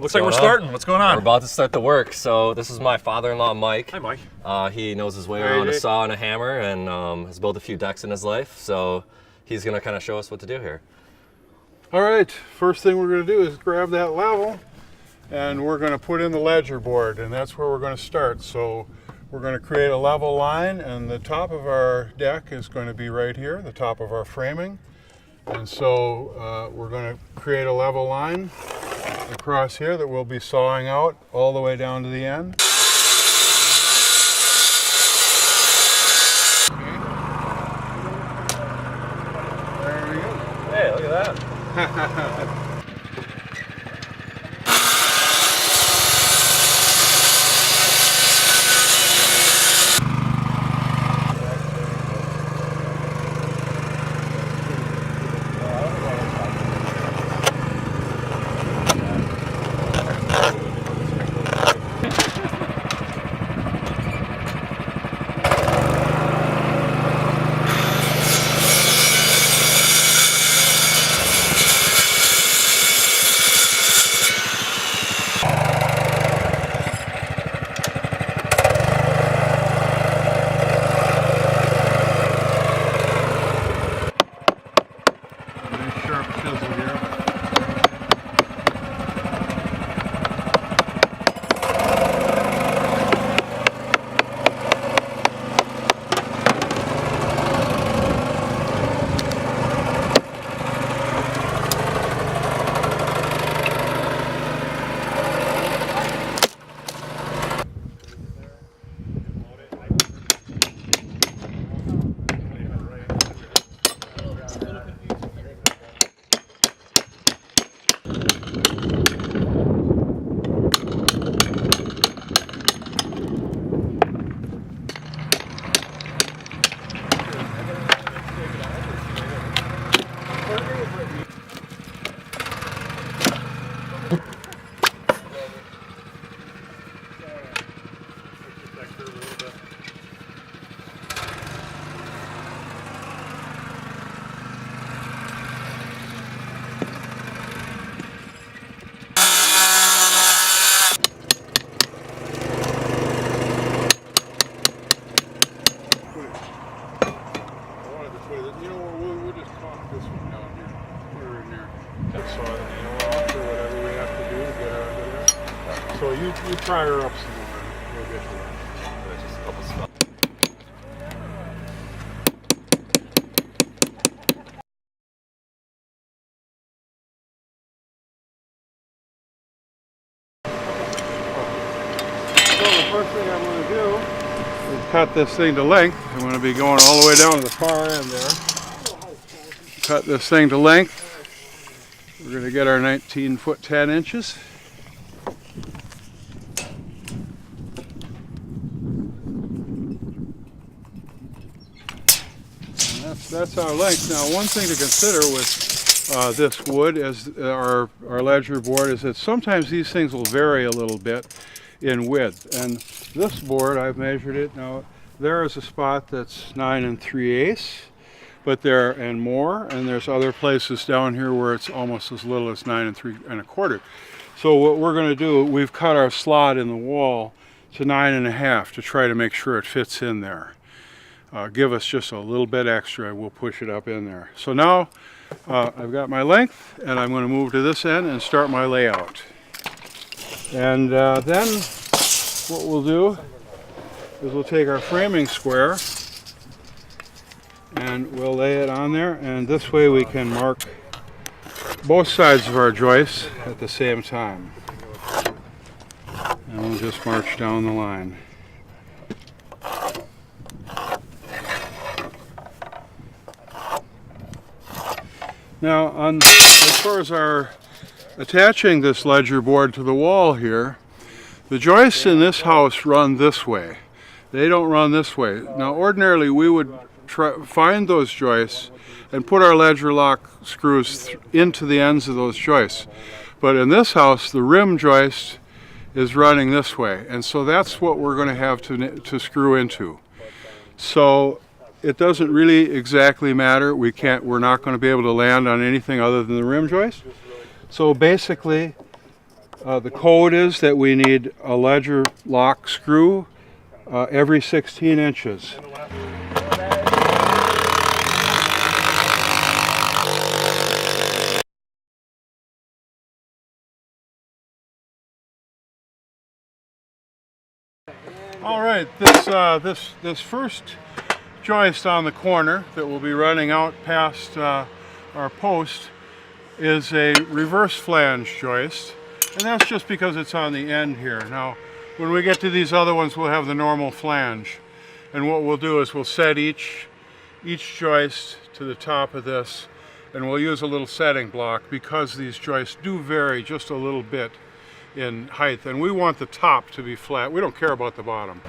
Looks like we're starting. What's going on? We're about to start the work. So this is my father-in-law, Mike. Hi, Mike. He knows his way around a saw and a hammer, and has built a few decks in his life. So he's gonna kind of show us what to do here. All right, first thing we're gonna do is grab that level, and we're gonna put in the ledgerboard, and that's where we're gonna start. So we're gonna create a level line, and the top of our deck is going to be right here, the top of our framing. And so we're going to create a level line across here that we'll be sawing out all the way down to the end. Okay. There we go. Hey, look at that. So you pry her up some more. We'll get to that. Just a couple spots. So the first thing I'm going to do is cut this thing to length. I'm going to be going all the way down to the far end there. Cut this thing to length. We're going to get our 19 foot 10 inches. That's our length. Now, one thing to consider with this wood as our ledger board is that sometimes these things will vary a little bit in width. And this board, I've measured it. Now, there is a spot that's 9 3/8, but and more. And there's other places down here where it's almost as little as 9 3 1/4. So what we're going to do, we've cut our slot in the wall to 9 1/2 to try to make sure it fits in there. Give us just a little bit extra, we'll push it up in there. So now I've got my length, and I'm going to move to this end and start my layout. And then what we'll do is we'll take our framing square and we'll lay it on there, and this way we can mark both sides of our joists at the same time. And we'll just march down the line. Now, as far as our attaching this ledger board to the wall here, the joists in this house run this way. They don't run this way. Now, ordinarily we would find those joists and put our ledger lock screws into the ends of those joists. But in this house, the rim joist is running this way, and so that's what we're going to have to screw into. So it doesn't really exactly matter. We're not going to be able to land on anything other than the rim joist. So basically, The code is that we need a ledger lock screw every 16 inches. All right, this first joist on the corner that will be running out past our post is a reverse flange joist, and that's just because it's on the end here. Now, when we get to these other ones, we'll have the normal flange, and what we'll do is we'll set each joist to the top of this, and we'll use a little setting block because these joists do vary just a little bit in height, and we want the top to be flat. We don't care about the bottom.